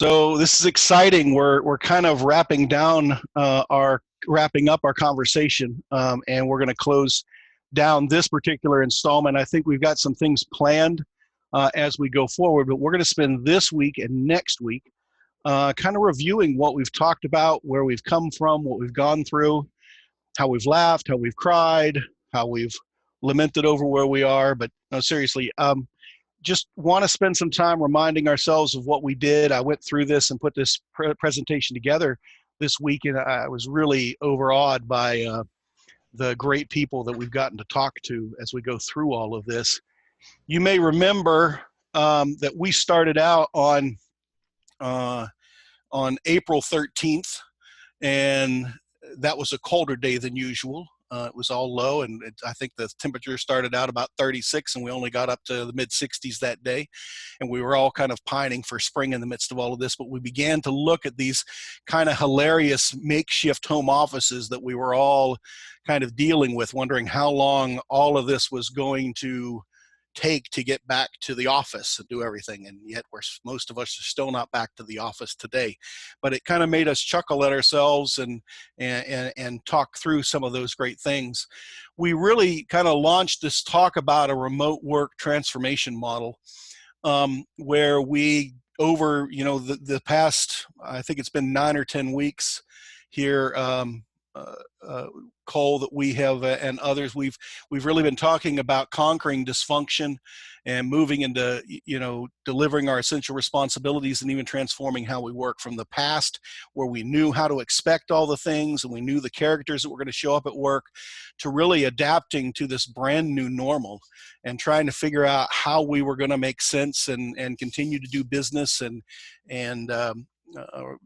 So this is exciting. We're kind of wrapping up our conversation, and we're going to close down this particular installment. I think we've got some things planned as we go forward, but we're going to spend this week and next week kind of reviewing what we've talked about, where we've come from, what we've gone through, how we've laughed, how we've cried, how we've lamented over where we are. But no, seriously, just want to spend some time reminding ourselves of what we did. I went through this and put this presentation together this week, and I was really overawed by the great people that we've gotten to talk to as we go through all of this. You may remember that we started out uh, on April 13th, and that was a colder day than usual. It was all low, and I think the temperature started out about 36, and we only got up to the mid-60s that day. And we were all kind of pining for spring in the midst of all of this, but we began to look at these kind of hilarious makeshift home offices that we were all kind of dealing with, wondering how long all of this was going to take to get back to the office and do everything. And yet most of us are still not back to the office today. But it kind of made us chuckle at ourselves and talk through some of those great things. We really kind of launched this talk about a remote work transformation model, where we, over the past, I think it's been 9 or 10 weeks here, Cole, that we have and others, we've really been talking about conquering dysfunction and moving into delivering our essential responsibilities and even transforming how we work from the past, where we knew how to expect all the things and we knew the characters that were going to show up at work, to really adapting to this brand new normal and trying to figure out how we were going to make sense and continue to do business and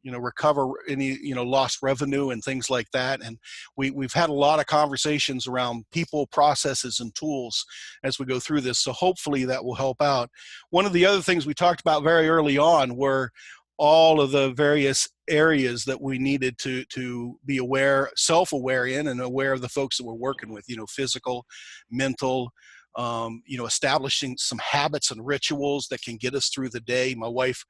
recover any lost revenue and things like that. And we've had a lot of conversations around people, processes, and tools as we go through this. So hopefully that will help out. One of the other things we talked about very early on were all of the various areas that we needed to be aware, self-aware in, and aware of the folks that we're working with. Physical, mental. Establishing some habits and rituals that can get us through the day. My wife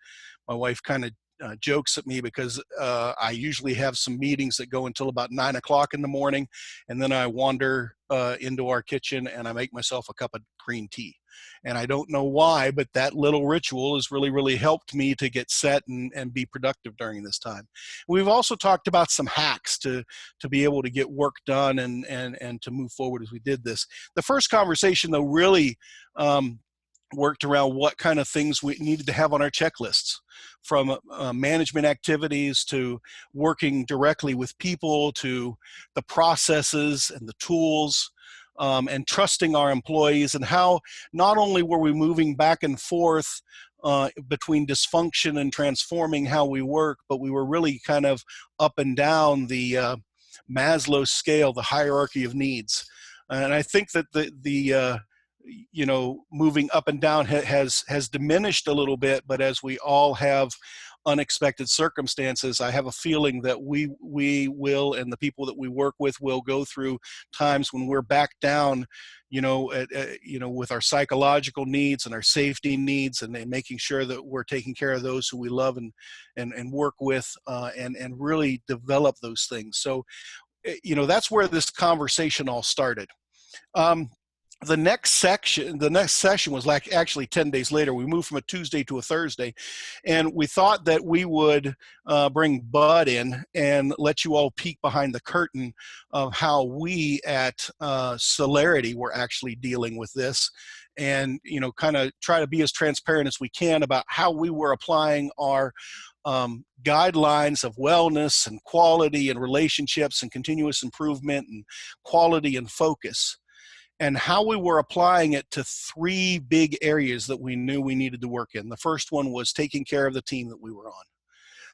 kind of jokes at me because I usually have some meetings that go until about 9 o'clock in the morning, and then I wander into our kitchen and I make myself a cup of green tea. And I don't know why, but that little ritual has really, really helped me to get set and be productive during this time. We've also talked about some hacks to be able to get work done and to move forward as we did this. The first conversation, though, really worked around what kind of things we needed to have on our checklists, from management activities to working directly with people to the processes and the tools, and trusting our employees, and how not only were we moving back and forth between dysfunction and transforming how we work, but we were really kind of up and down the Maslow scale, the hierarchy of needs. And I think that the moving up and down has diminished a little bit, but as we all have unexpected circumstances, I have a feeling that we will, and the people that we work with will, go through times when we're back down, with our psychological needs and our safety needs, and making sure that we're taking care of those who we love and work with, and really develop those things. So, that's where this conversation all started. The next session was like actually 10 days later. We moved from a Tuesday to a Thursday, and we thought that we would bring Bud in and let you all peek behind the curtain of how we at Solarity were actually dealing with this, and kind of try to be as transparent as we can about how we were applying our guidelines of wellness and quality and relationships and continuous improvement and quality and focus, and how we were applying it to 3 big areas that we knew we needed to work in. The first one was taking care of the team that we were on.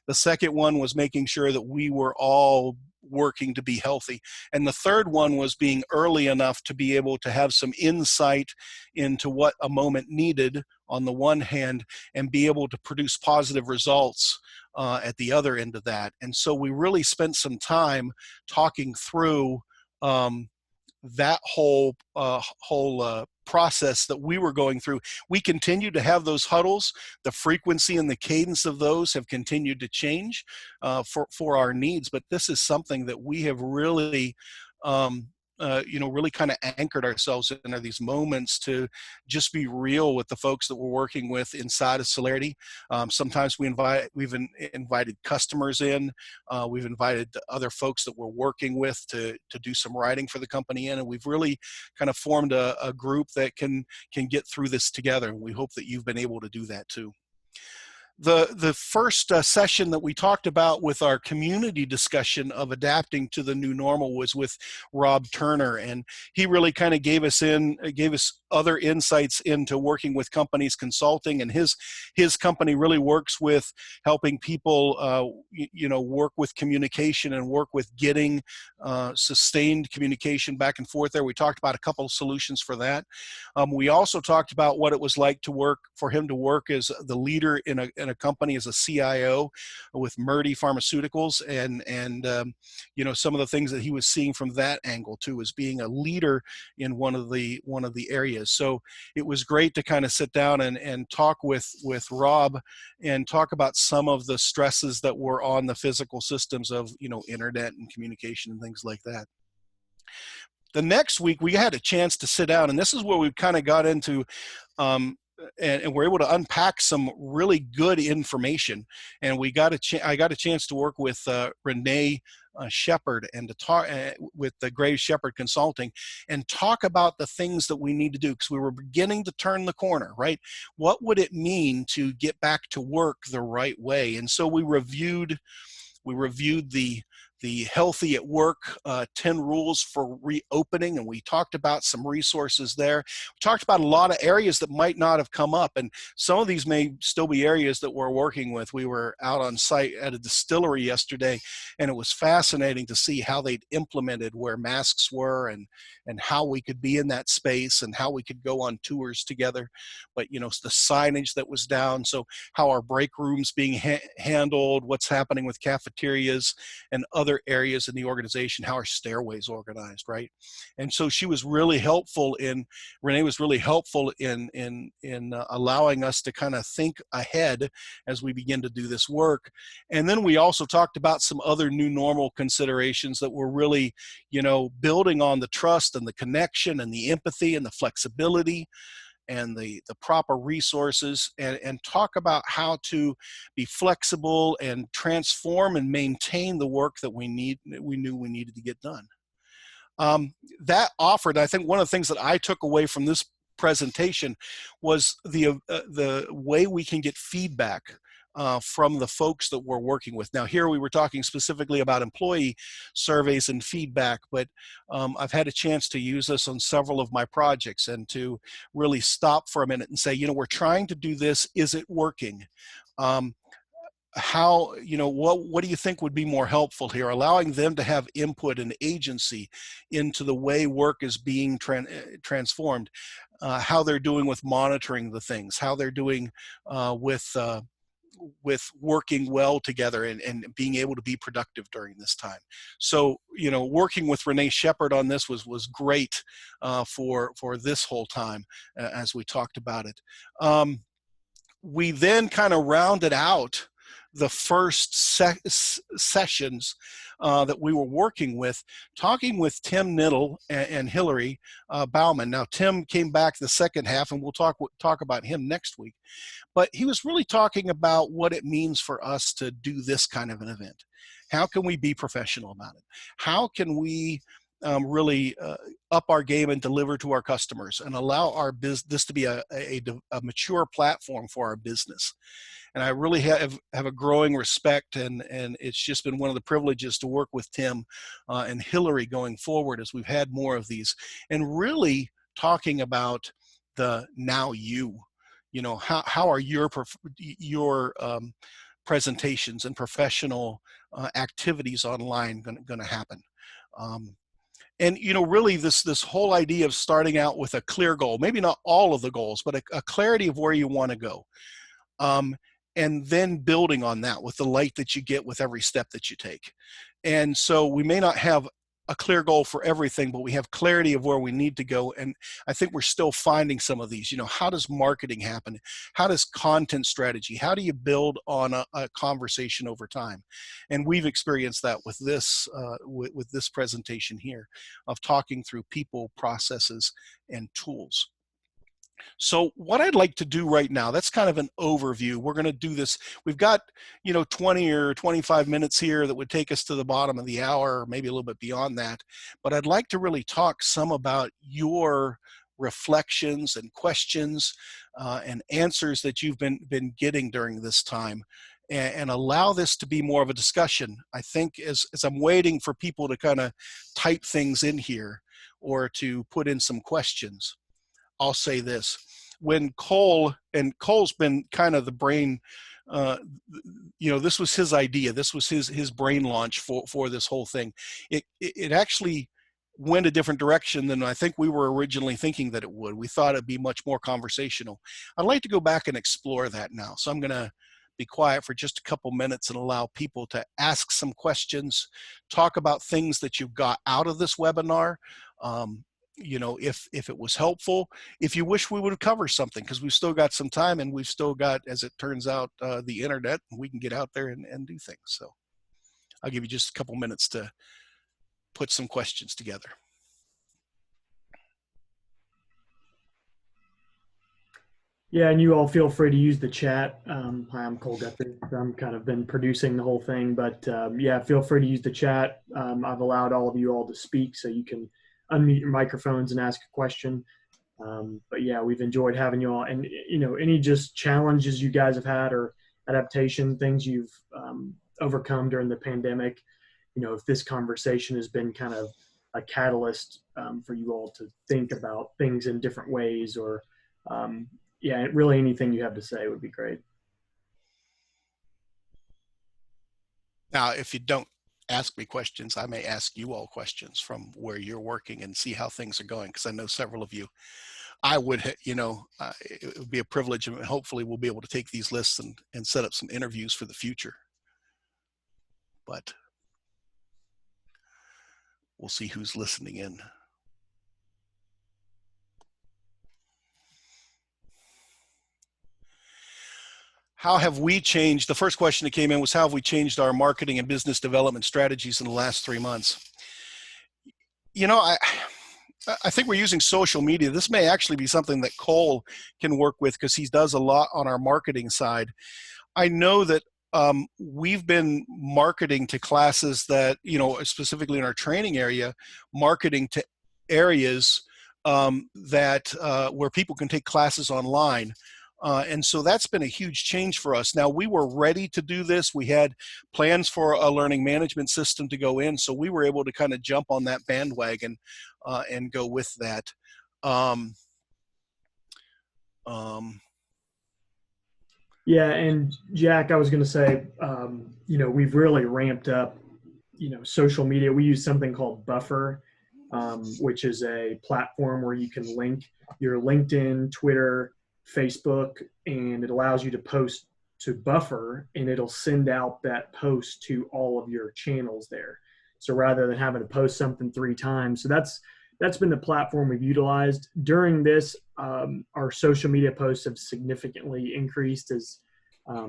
The second one was making sure that we were all working to be healthy. And the third one was being early enough to be able to have some insight into what a moment needed on the one hand, and be able to produce positive results at the other end of that. And so we really spent some time talking through that whole process that we were going through. We continue to have those huddles. The frequency and the cadence of those have continued to change for our needs, but this is something that we have really really kind of anchored ourselves in, are these moments to just be real with the folks that we're working with inside of Solarity. Sometimes we've invited customers in, we've invited other folks that we're working with to do some writing for the company in, and we've really kind of formed a group that can get through this together. We hope that you've been able to do that too. The first session that we talked about with our community discussion of adapting to the new normal was with Rob Turner, and he really kind of gave us other insights into working with companies consulting, and his company really works with helping people work with communication and work with getting sustained communication back and forth there. We talked about a couple of solutions for that. We also talked about what it was like for him to work as the leader in a company as a CIO with Murdy Pharmaceuticals, and some of the things that he was seeing from that angle too, as being a leader in one of the areas. So it was great to kind of sit down and talk with Rob and talk about some of the stresses that were on the physical systems of internet and communication and things like that. The next week we had a chance to sit down, and this is where we kind of got into and we're able to unpack some really good information. And I got a chance to work with Renee Shepherd and to talk with the Graves Shepherd Consulting and talk about the things that we need to do, because we were beginning to turn the corner, right? What would it mean to get back to work the right way? And so we reviewed the Healthy at Work 10 rules for reopening, and we talked about some resources there. We talked about a lot of areas that might not have come up, and some of these may still be areas that we're working with. We were out on site at a distillery yesterday, and it was fascinating to see how they'd implemented where masks were and how we could be in that space and how we could go on tours together. But the signage that was down, so how our break rooms being handled, what's happening with cafeterias and other areas in the organization, how our stairways organized, right? And so Renee was really helpful in allowing us to kind of think ahead as we begin to do this work. And then we also talked about some other new normal considerations that were really, building on the trust and the connection and the empathy and the flexibility and the proper resources, and talk about how to be flexible and transform and maintain the work that we knew we needed to get done. That offered, I think one of the things that I took away from this presentation was the way we can get feedback from the folks that we're working with. Now here we were talking specifically about employee surveys and feedback, but I've had a chance to use this on several of my projects and to really stop for a minute and say, we're trying to do this, is it working? How, what do you think would be more helpful here? Allowing them to have input and agency into the way work is being transformed, how they're doing with monitoring the things, how they're doing with working well together and being able to be productive during this time. So, working with Renee Shepherd on this was great for this whole time as we talked about it. We then kind of rounded out the first sessions that we were working with, talking with Tim Nittal and Hillary Bauman. Now, Tim came back the second half, and we'll talk about him next week. But he was really talking about what it means for us to do this kind of an event. How can we be professional about it? How can we really up our game and deliver to our customers and allow this to be a mature platform for our business? And I really have a growing respect, and it's just been one of the privileges to work with Tim and Hillary going forward as we've had more of these, and really talking about the now how are your presentations and professional activities online going to happen? And really this whole idea of starting out with a clear goal, maybe not all of the goals, but a clarity of where you want to go. And then building on that with the light that you get with every step that you take. And so we may not have a clear goal for everything, but we have clarity of where we need to go. And I think we're still finding some of these. How does marketing happen? How does content strategy? How do you build on a conversation over time? And we've experienced that with with this presentation here of talking through people, processes, and tools. So what I'd like to do right now, that's kind of an overview. We're going to do this. We've got, 20 or 25 minutes here that would take us to the bottom of the hour, or maybe a little bit beyond that. But I'd like to really talk some about your reflections and questions and answers that you've been getting during this time, and allow this to be more of a discussion. I think as I'm waiting for people to kind of type things in here or to put in some questions, I'll say this. When Cole's been kind of the brain, this was his idea. This was his brain launch for this whole thing. It actually went a different direction than I think we were originally thinking that it would. We thought it'd be much more conversational. I'd like to go back and explore that now. So I'm going to be quiet for just a couple minutes and allow people to ask some questions, talk about things that you got out of this webinar. If it was helpful, if you wish we would have covered something, because we've still got some time and we've still got, as it turns out, the internet, and we can get out there and do things. So I'll give you just a couple minutes to put some questions together. Yeah, and you all feel free to use the chat. Hi, I'm Cole Guthrie. I'm kind of been producing the whole thing, but yeah, feel free to use the chat. I've allowed all of you all to speak, so you can unmute your microphones and ask a question. But yeah, we've enjoyed having you all. And, any just challenges you guys have had or adaptation, things you've overcome during the pandemic, if this conversation has been kind of a catalyst for you all to think about things in different ways, or yeah, really anything you have to say would be great. Now, if you don't ask me questions, I may ask you all questions from where you're working and see how things are going, because I know several of you. I would, it would be a privilege, and hopefully we'll be able to take these lists and set up some interviews for the future. But we'll see who's listening in. How have we changed? The first question that came in was, how have we changed our marketing and business development strategies in the last 3 months? I think we're using social media. This may actually be something that Cole can work with, because he does a lot on our marketing side. I know that we've been marketing to classes that, specifically in our training area, marketing to areas where people can take classes online. And so that's been a huge change for us. Now, we were ready to do this. We had plans for a learning management system to go in, so we were able to kind of jump on that bandwagon and go with that. Yeah, and Jack, I was going to say, we've really ramped up, social media. We use something called Buffer, which is a platform where you can link your LinkedIn, Twitter, Facebook, and it allows you to post to Buffer, and it'll send out that post to all of your channels there. So rather than having to post something 3 times, so that's been the platform we've utilized. During this, our social media posts have significantly increased, as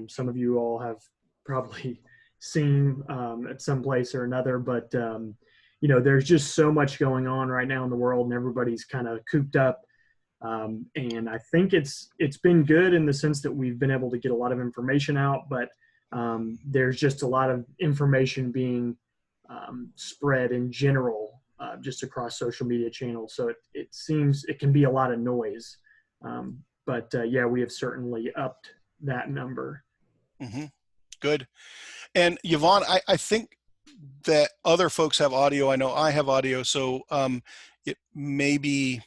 some of you all have probably seen at some place or another. But there's just so much going on right now in the world, and everybody's kind of cooped up. And I think it's been good in the sense that we've been able to get a lot of information out, but there's just a lot of information being spread in general just across social media channels. So it seems it can be a lot of noise. But yeah, we have certainly upped that number. Mm-hmm. Good. And Yvonne, I think that other folks have audio. I know I have audio, so it may be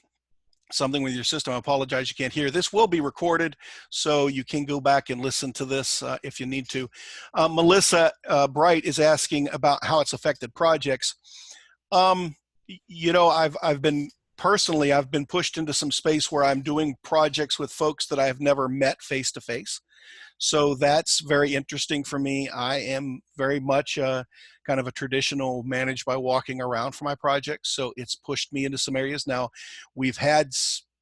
something with your system. I apologize, you can't hear. This will be recorded, so you can go back and listen to this if you need to. Melissa Bright is asking about how it's affected projects. I've been personally, I've been pushed into some space where I'm doing projects with folks that I have never met face to face. So that's very interesting for me. I am very much kind of a traditional manage by walking around for my projects. So it's pushed me into some areas. Now, we've had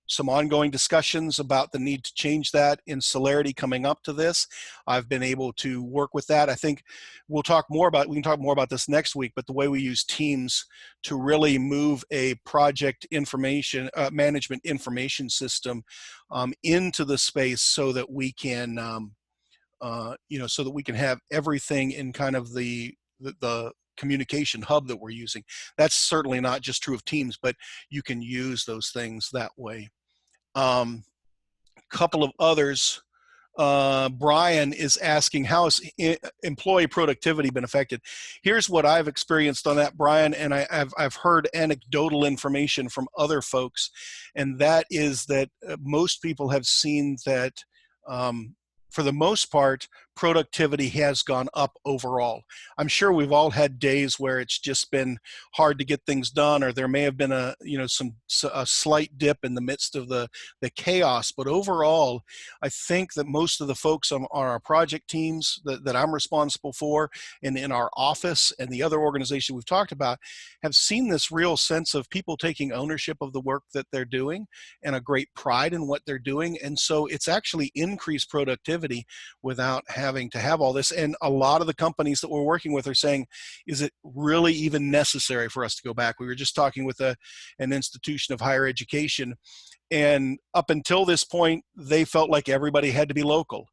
some ongoing discussions about the need to change that in Solarity coming up to this. I've been able to work with that. I think we can talk more about this next week, but the way we use Teams to really move a project information management information system into the space so that we can so that we can have everything in kind of the communication hub that we're using. That's certainly not just true of Teams, but you can use those things that way. Couple of others. Brian is asking, how has employee productivity been affected? Here's what I've experienced on that, Brian, and I've heard anecdotal information from other folks, and that is that most people have seen that for the most part, productivity has gone up overall. I'm sure we've all had days where it's just been hard to get things done, or there may have been a slight dip in the midst of the chaos. But overall, I think that most of the folks on our project teams that I'm responsible for, and in our office and the other organization we've talked about, have seen this real sense of people taking ownership of the work that they're doing and a great pride in what they're doing. And so it's actually increased productivity without having to have all this. And a lot of the companies that we're working with are saying, is it really even necessary for us to go back? We were just talking with an institution of higher education, and up until this point, they felt like everybody had to be local.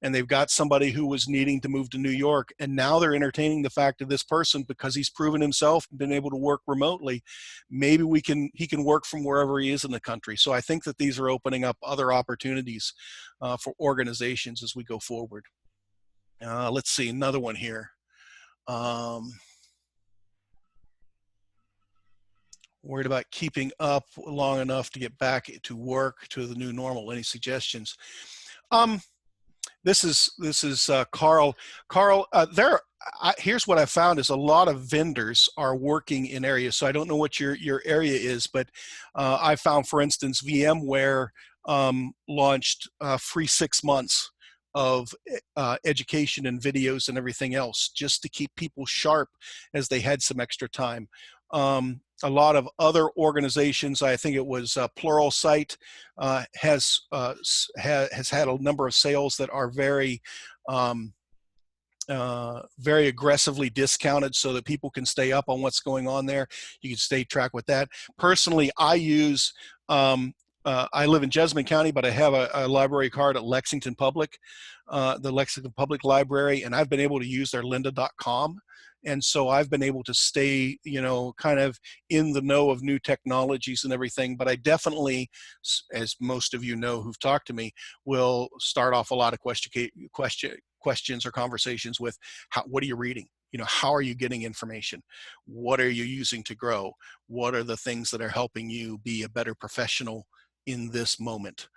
And they've got somebody who was needing to move to New York, and now they're entertaining the fact of this person, because he's proven himself and been able to work remotely. Maybe he can work from wherever he is in the country. So I think that these are opening up other opportunities for organizations as we go forward. Let's see, another one here. Worried about keeping up long enough to get back to work to the new normal. Any suggestions? This is Carl. Carl, here's what I found is a lot of vendors are working in areas. So I don't know what your area is, but I found, for instance, VMware launched free 6 months of education and videos and everything else, just to keep people sharp as they had some extra time. A lot of other organizations, I think it was Pluralsight, has had a number of sales that are very aggressively discounted so that people can stay up on what's going on there. You can stay track with that. Personally, I use I live in Jessamine County, but I have a library card at Lexington Public, the Lexington Public Library, and I've been able to use their lynda.com. And so I've been able to stay, kind of in the know of new technologies and everything. But I definitely, as most of you know who've talked to me, will start off a lot of questions or conversations with, what are you reading? How are you getting information? What are you using to grow? What are the things that are helping you be a better professional in this moment?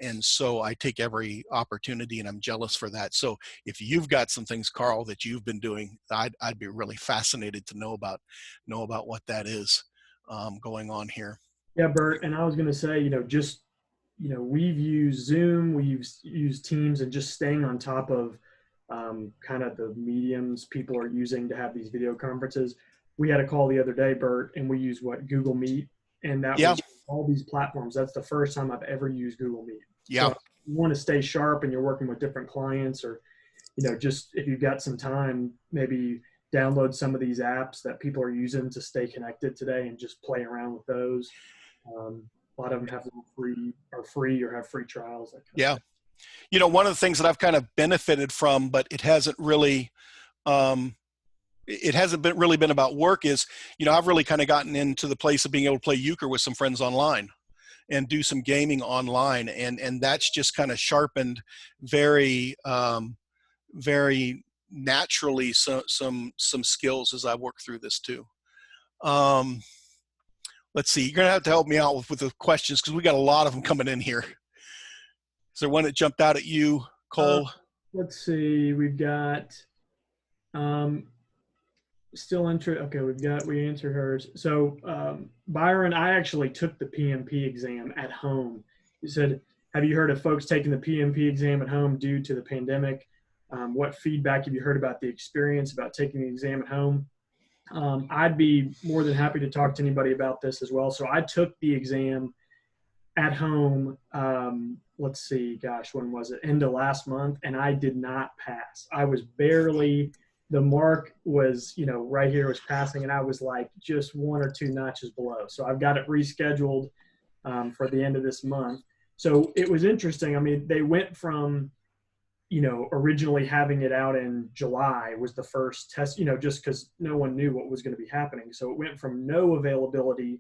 And so I take every opportunity, and I'm jealous for that. So if you've got some things, Carl, that you've been doing, I'd be really fascinated to know about what that is going on here. Yeah, Bert, and I was going to say, we've used Zoom, we've used Teams, and just staying on top of kind of the mediums people are using to have these video conferences. We had a call the other day, Bert, and we used Google Meet, and that was all these platforms. That's the first time I've ever used Google Meet. Yeah. So if you want to stay sharp and you're working with different clients, or, just if you've got some time, maybe download some of these apps that people are using to stay connected today and just play around with those. A lot of them have free or have free trials. Yeah. One of the things that I've kind of benefited from, but it hasn't really, really been about work, is, I've really kind of gotten into the place of being able to play euchre with some friends online and do some gaming online. And that's just kind of sharpened very, very naturally some skills as I work through this too. Let's see, you're going to have to help me out with the questions, because we got a lot of them coming in here. Is there one that jumped out at you, Cole? Let's see. We've got Still interested. Okay, we answered hers. So Byron, I actually took the PMP exam at home. You said, have you heard of folks taking the PMP exam at home due to the pandemic? What feedback have you heard about the experience about taking the exam at home? I'd be more than happy to talk to anybody about this as well. So I took the exam at home. Let's see, gosh, when was it? End of last month, and I did not pass. I was barely, the mark was, right here was passing, and I was like just one or two notches below. So I've got it rescheduled for the end of this month. So it was interesting. I mean, they went from, originally having it out in July was the first test, just because no one knew what was going to be happening. So it went from no availability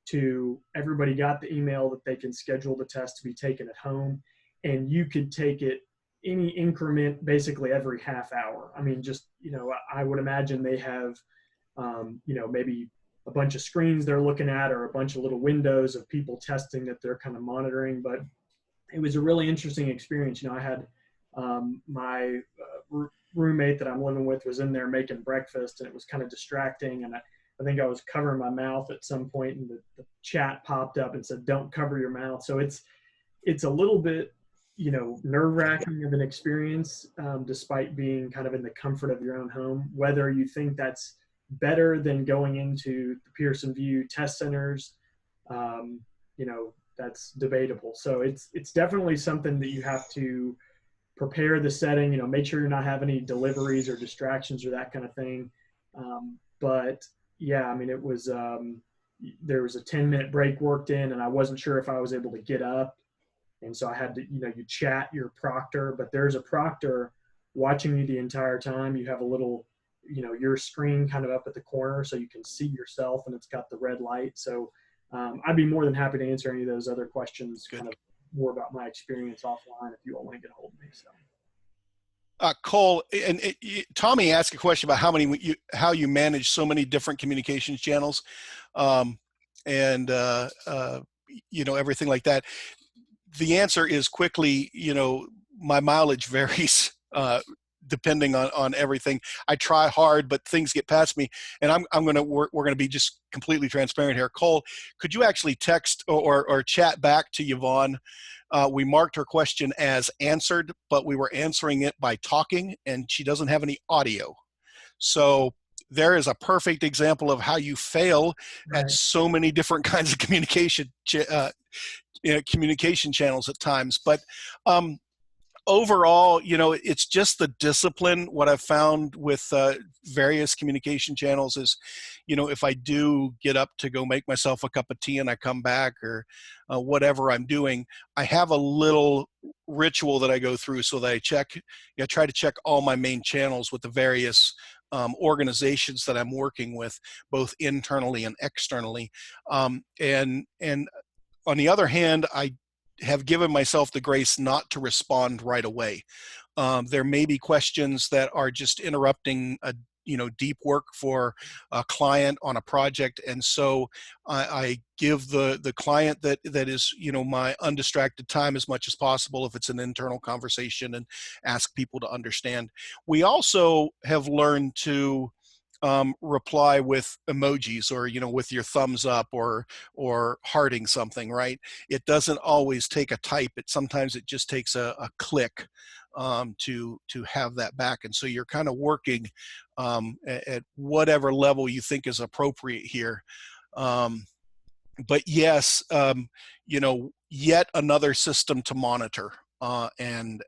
to everybody got the email that they can schedule the test to be taken at home. And you could take it any increment basically every half hour. I mean, just, I would imagine they have, maybe a bunch of screens they're looking at or a bunch of little windows of people testing that they're kind of monitoring. But it was a really interesting experience. I had my roommate that I'm living with was in there making breakfast, and it was kind of distracting. And I think I was covering my mouth at some point, and the chat popped up and said, "Don't cover your mouth." So it's a little bit, nerve wracking of an experience, despite being kind of in the comfort of your own home. Whether you think that's better than going into the Pearson VUE test centers, um, that's debatable. So it's definitely something that you have to prepare the setting, make sure you're not having any deliveries or distractions or that kind of thing. But yeah, I mean, it was, there was a 10-minute break worked in, and I wasn't sure if I was able to get up. And so I had to, you chat your proctor, but there's a proctor watching you the entire time. You have a little, your screen kind of up at the corner so you can see yourself, and it's got the red light. So I'd be more than happy to answer any of those other questions, Good. kind of more about my experience offline if you all want to get a hold of me. So. Cole, and Tommy asked a question about how you manage so many different communications channels, and everything like that. The answer is quickly, my mileage varies depending on everything. I try hard, but things get past me, and we're going to be just completely transparent here. Cole, could you actually text or chat back to Yvonne? We marked her question as answered, but we were answering it by talking, and she doesn't have any audio. So there is a perfect example of how you fail at so many different kinds of communication channels at times. But overall, it's just the discipline. What I've found with various communication channels is, if I do get up to go make myself a cup of tea and I come back, or whatever I'm doing, I have a little ritual that I go through so that I try to check all my main channels with the various organizations that I'm working with, both internally and externally. And on the other hand, I have given myself the grace not to respond right away. There may be questions that are just interrupting a deep work for a client on a project, and so I give the client that is my undistracted time as much as possible if it's an internal conversation, and ask people to understand. We also have learned to reply with emojis, or with your thumbs up, or hearting something, right? It doesn't always take a type. Sometimes it just takes a click to have that back. And so you're kind of working at whatever level you think is appropriate here. But yes, yet another system to monitor. I am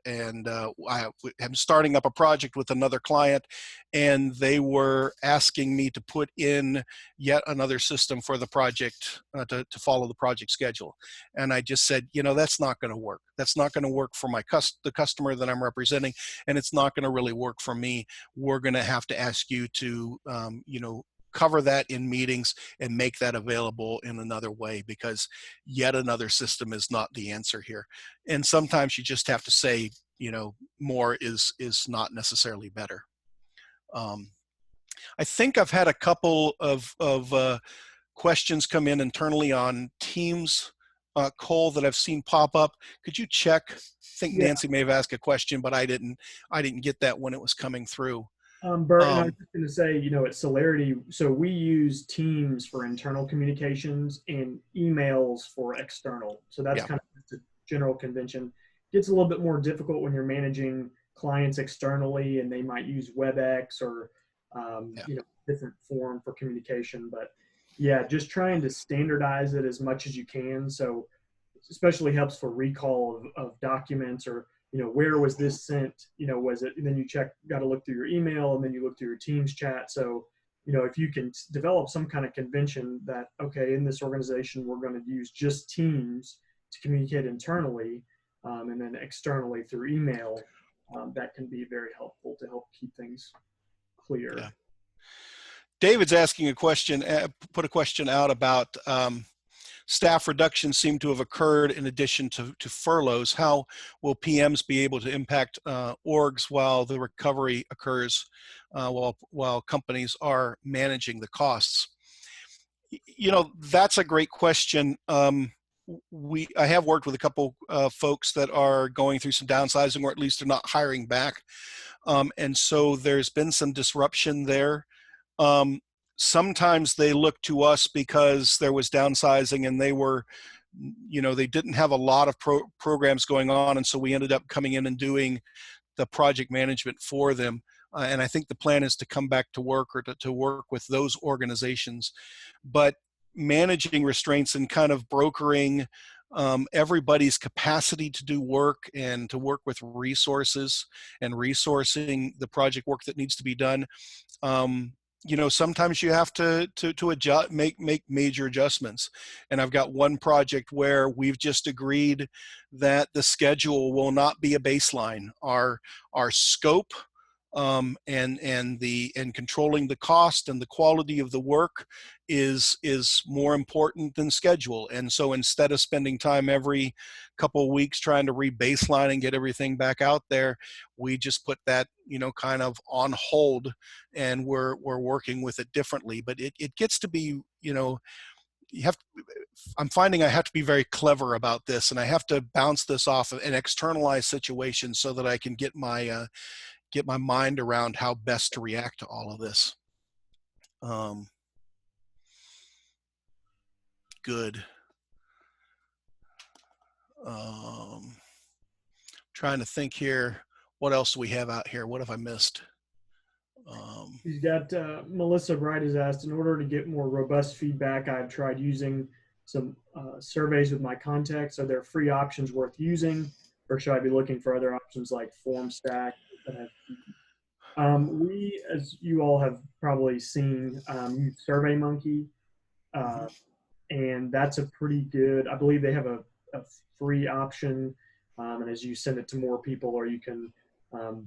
starting up a project with another client, and they were asking me to put in yet another system for the project to follow the project schedule. And I just said, that's not going to work. That's not going to work for the customer that I'm representing, and it's not going to really work for me. We're going to have to ask you to, cover that in meetings and make that available in another way, because yet another system is not the answer here. And sometimes you just have to say, more is not necessarily better. I think I've had a couple of questions come in internally on Teams, Cole, that I've seen pop up. Could you check? I think Nancy may have asked a question, but I didn't get that when it was coming through. Bert, and I was Um, just going to say, at Solarity, so we use Teams for internal communications and emails for external. So that's yeah, kind of just a general convention. Gets a little bit more difficult when you're managing clients externally, and they might use WebEx or yeah, different form for communication. But yeah, just trying to standardize it as much as you can. So especially helps for recall of documents, or where was this sent, was it, and then you got to look through your email, and then you look through your Teams chat. So if you can develop some kind of convention that, okay, in this organization we're going to use just Teams to communicate internally, and then externally through email, that can be very helpful to help keep things yeah. clear. David's asking a question, put a question out about staff reductions seem to have occurred in addition to furloughs. How will PMs be able to impact orgs while the recovery occurs, while companies are managing the costs? That's a great question. I have worked with a couple folks that are going through some downsizing, or at least they're not hiring back, and so there's been some disruption there. Um, Sometimes they look to us because there was downsizing and they didn't have a lot of programs going on, and so we ended up coming in and doing the project management for them. And I think the plan is to come back to work, or to work with those organizations. But managing restraints and kind of brokering everybody's capacity to do work and to work with resources and resourcing the project work that needs to be done. Sometimes you have to adjust, make major adjustments. And I've got one project where we've just agreed that the schedule will not be a baseline. Our scope, and controlling the cost and the quality of the work is more important than schedule. And so instead of spending time every couple of weeks trying to re-baseline and get everything back out there, we just put that kind of on hold, and we're working with it differently. But it gets to be, you have I'm finding I have to be very clever about this, and I have to bounce this off of an externalized situation so that I can get my mind around how best to react to all of this. Good. Trying to think here. What else do we have out here? What have I missed? He's got Melissa Bright has asked, in order to get more robust feedback, I've tried using some surveys with my contacts. Are there free options worth using, or should I be looking for other options like FormStack that have we, as you all have probably seen, use SurveyMonkey, uh, and that's a pretty good. I believe they have a free option, and as you send it to more people, or you can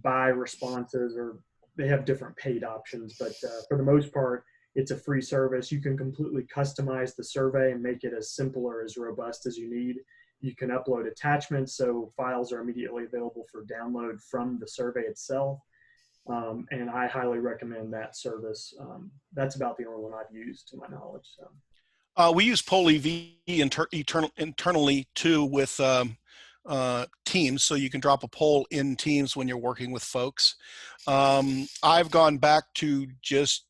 buy responses, or they have different paid options. But for the most part, it's a free service. You can completely customize the survey and make it as simple or as robust as you need. You can upload attachments, so files are immediately available for download from the survey itself. And I highly recommend that service. That's about the only one I've used to my knowledge. So. We use PolEV internally too with Teams, so you can drop a poll in Teams when you're working with folks. I've gone back to just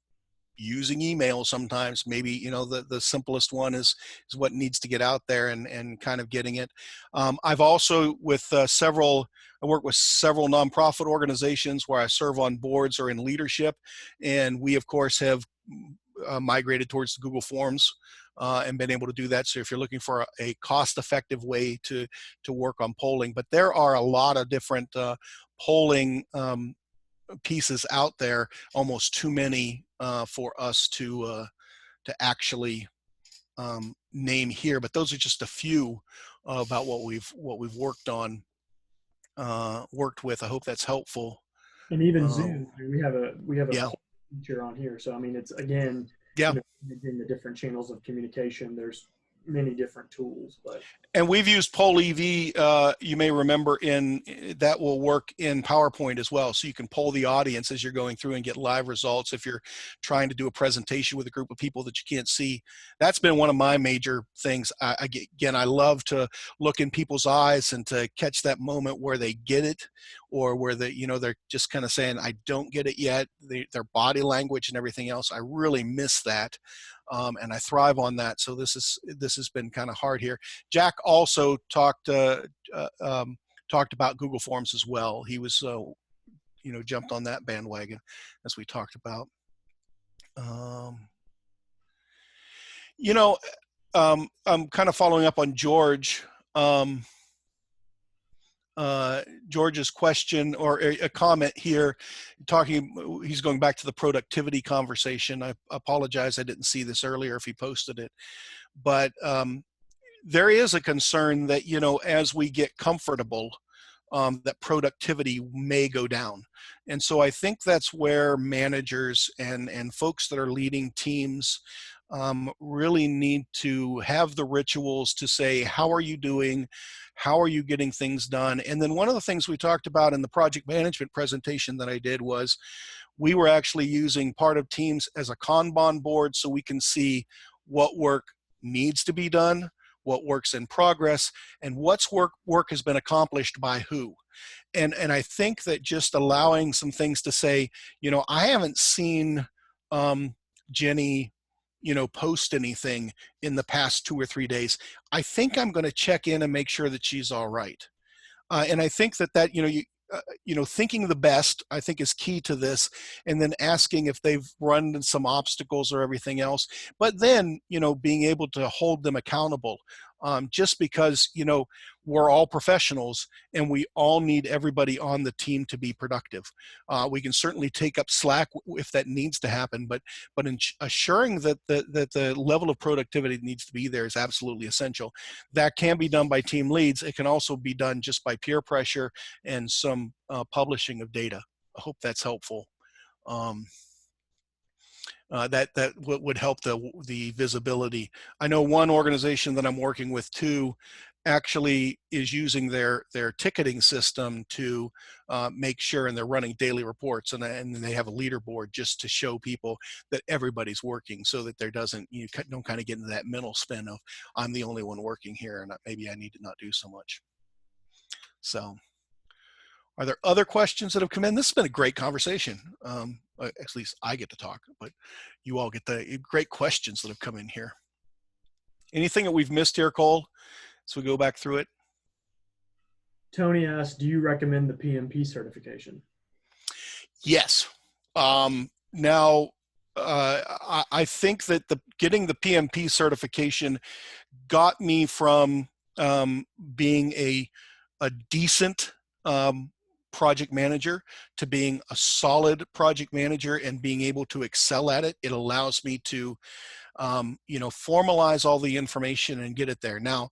using email sometimes. Maybe the simplest one is what needs to get out there, and kind of getting it. I've also I work with several nonprofit organizations where I serve on boards or in leadership, and we of course have migrated towards the Google Forms, and been able to do that. So if you're looking for a cost-effective way to work on polling, but there are a lot of different polling pieces out there, almost too many for us to actually name here. But those are just a few about what we've worked with. I hope that's helpful. And even Zoom, we have a Yeah, poll feature on here. So I mean, it's again, yeah. in the different channels of communication, there's many different tools. But And we've used PolEV, you may remember, that will work in PowerPoint as well. So you can poll the audience as you're going through and get live results if you're trying to do a presentation with a group of people that you can't see. That's been one of my major things. I love to look in people's eyes and to catch that moment where they get it, or where they're just kind of saying, I don't get it yet. Their body language and everything else, I really miss that. And I thrive on that. So this has been kind of hard here. Jack also talked about Google Forms as well. He was, jumped on that bandwagon, as we talked about. I'm kind of following up on George. George's question or a comment here, he's going back to the productivity conversation. I apologize, I didn't see this earlier if he posted it, but there is a concern that, as we get comfortable, that productivity may go down. And so I think that's where managers and folks that are leading teams really need to have the rituals to say, how are you doing? How are you getting things done? And then one of the things we talked about in the project management presentation that I did was we were actually using part of Teams as a Kanban board so we can see what work needs to be done, what work's in progress, and what's work has been accomplished by who. And I think that just allowing some things to say, I haven't seen Jenny, post anything in the past 2 or 3 days. I think I'm going to check in and make sure that she's all right. And I think that thinking the best, I think, is key to this, and then asking if they've run into some obstacles or everything else. But then, being able to hold them accountable, just because, we're all professionals and we all need everybody on the team to be productive. We can certainly take up slack if that needs to happen, but assuring that the level of productivity that needs to be there is absolutely essential. That can be done by team leads. It can also be done just by peer pressure and some publishing of data. I hope that's helpful. That would help the visibility. I know one organization that I'm working with too actually is using their ticketing system to make sure, and they're running daily reports, and they have a leaderboard just to show people that everybody's working, so that there doesn't, don't kind of get into that mental spin of I'm the only one working here and maybe I need to not do so much. So are there other questions that have come in? This has been a great conversation. At least I get to talk, but you all get the great questions that have come in here. Anything that we've missed here, Cole, as we go back through it? Tony asked, do you recommend the PMP certification? Yes. Now, I think that getting the PMP certification got me from being a decent project manager to being a solid project manager and being able to excel at it. It allows me to, formalize all the information and get it there. Now,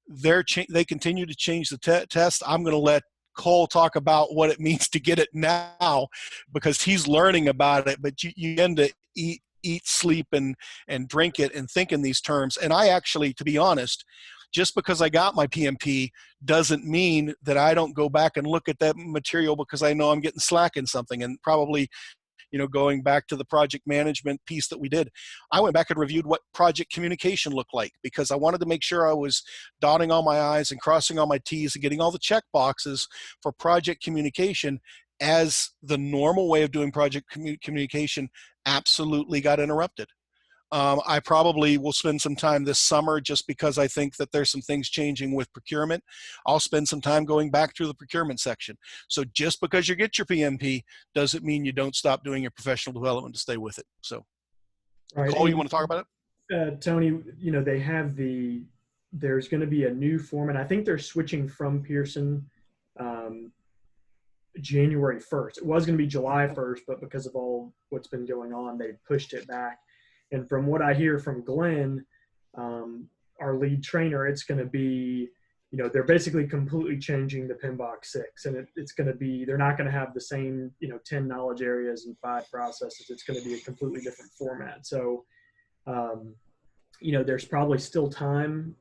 they continue to change the test. I'm going to let Cole talk about what it means to get it now, because he's learning about it, but you tend to eat, sleep, and drink it and think in these terms. And I actually, to be honest, just because I got my PMP doesn't mean that I don't go back and look at that material because I know I'm getting slack in something. And probably, going back to the project management piece that we did, I went back and reviewed what project communication looked like, because I wanted to make sure I was dotting all my I's and crossing all my T's and getting all the check boxes for project communication, as the normal way of doing project communication absolutely got interrupted. I probably will spend some time this summer, just because I think that there's some things changing with procurement. I'll spend some time going back through the procurement section. So just because you get your PMP doesn't mean you don't stop doing your professional development to stay with it. So, right. Cole, you want to talk about it? Tony, they have there's going to be a new format. I think they're switching from Pearson January 1st. It was going to be July 1st, but because of all what's been going on, they pushed it back. And from what I hear from Glenn, our lead trainer, it's going to be, they're basically completely changing the PMBOK 6. And it's going to be, they're not going to have the same, 10 knowledge areas and 5 processes. It's going to be a completely different format. So, there's probably still time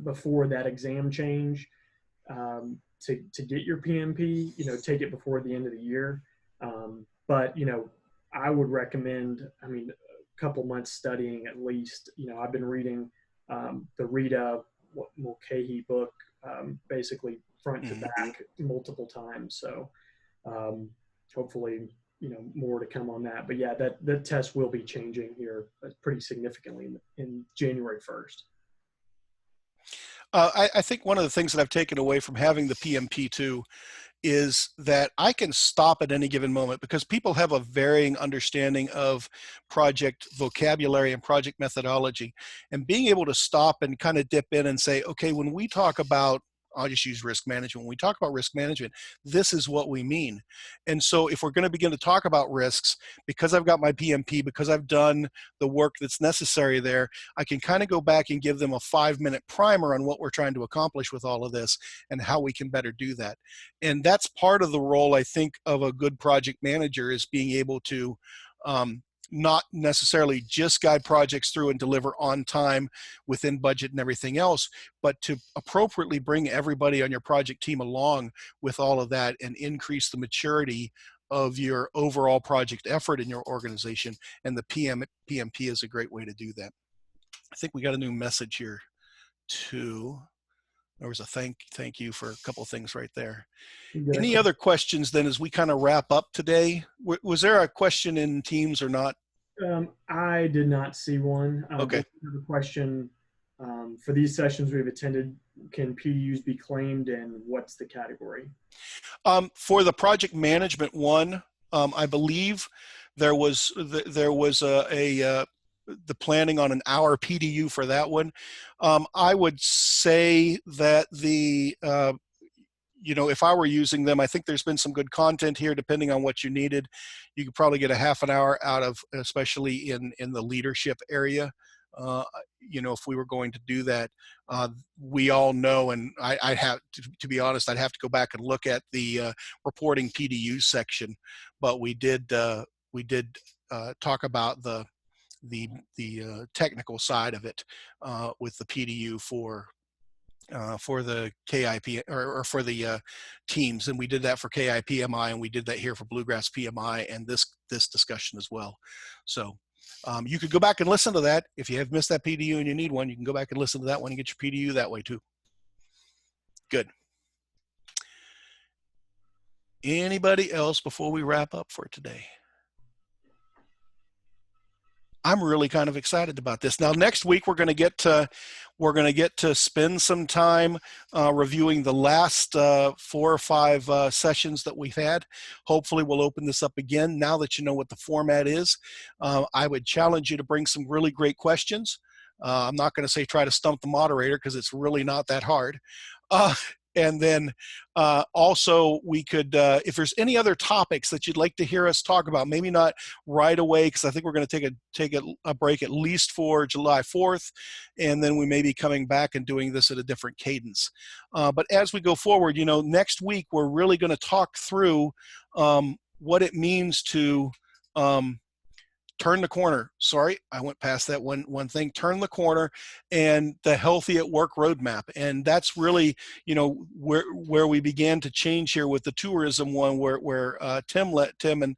before that exam change to get your PMP, take it before the end of the year. But, I would recommend, couple months studying at least. I've been reading the Rita Mulcahy book basically front to back multiple times. So Hopefully, more to come on that. But yeah, that test will be changing here pretty significantly in January 1st. I think one of the things that I've taken away from having the PMP2 is that I can stop at any given moment, because people have a varying understanding of project vocabulary and project methodology. And being able to stop and kind of dip in and say, okay, when we talk about, I'll just use risk management. When we talk about risk management, this is what we mean. And so if we're going to begin to talk about risks, because I've got my PMP, because I've done the work that's necessary there, I can kind of go back and give them a 5-minute primer on what we're trying to accomplish with all of this and how we can better do that. And that's part of the role, I think, of a good project manager, is being able to not necessarily just guide projects through and deliver on time within budget and everything else, but to appropriately bring everybody on your project team along with all of that and increase the maturity of your overall project effort in your organization. And the PMP is a great way to do that. I think we got a new message here too. There was a thank you for a couple of things right there. Any other questions then as we kind of wrap up today? Was there a question in Teams or not? I did not see one. Okay. The question, for these sessions we've attended, can PDUs be claimed, and what's the category? For the project management one, I believe there was the planning on an hour PDU for that one. I would say that if I were using them, I think there's been some good content here. Depending on what you needed, you could probably get a half an hour out of, especially in the leadership area. If we were going to do that, we all know, and I have to be honest, I'd have to go back and look at the reporting PDU section, but we did talk about the technical side of it with the PDU for the KIP or for the teams, and we did that for KIPMI, and we did that here for Bluegrass PMI, and this discussion as well. So you could go back and listen to that. If you have missed that PDU and you need one, you can go back and listen to that one and get your PDU that way too. Good. Anybody else before we wrap up for today? I'm really kind of excited about this. Now, next week we're going to get to spend some time reviewing the last 4 or 5 sessions that we've had. Hopefully, we'll open this up again now that you know what the format is. I would challenge you to bring some really great questions. I'm not going to say try to stump the moderator, because it's really not that hard. And then also we could, if there's any other topics that you'd like to hear us talk about, maybe not right away, because I think we're going to take a break at least for July 4th, and then we may be coming back and doing this at a different cadence. But as we go forward, next week we're really going to talk through what it means to turn the corner. Sorry, I went past that one thing. Turn the corner, and the Healthy at Work roadmap. And that's really, where we began to change here with the tourism one, where Tim and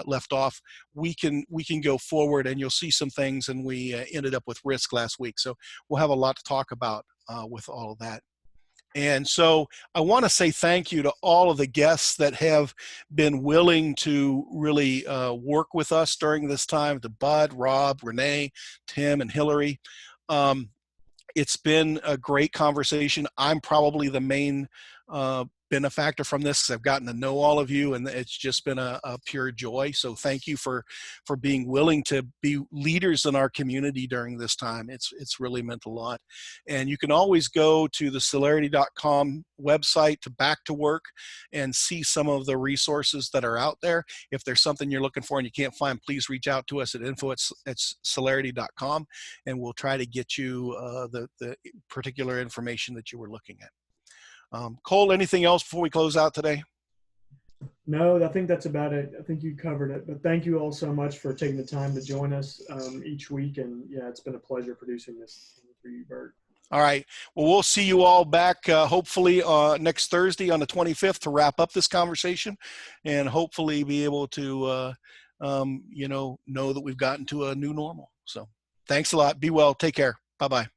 left off. We can go forward, and you'll see some things. And we ended up with risk last week, so we'll have a lot to talk about with all of that. And so I want to say thank you to all of the guests that have been willing to really work with us during this time, to Bud, Rob, Renee, Tim, and Hillary. It's been a great conversation. I'm probably the main benefactor from this, because I've gotten to know all of you, and it's just been a pure joy. So thank you for being willing to be leaders in our community during this time. It's really meant a lot. And you can always go to the Solarity.com website to Back to Work and see some of the resources that are out there. If there's something you're looking for and you can't find, please reach out to us at info@solarity.com, and we'll try to get you the particular information that you were looking at. Cole, anything else before we close out today? No, I think that's about it. I think you covered it. But thank you all so much for taking the time to join us each week. And yeah, it's been a pleasure producing this for you, Bert. All right. Well, we'll see you all back hopefully next Thursday on the 25th to wrap up this conversation, and hopefully be able to know that we've gotten to a new normal. So thanks a lot. Be well. Take care. Bye-bye.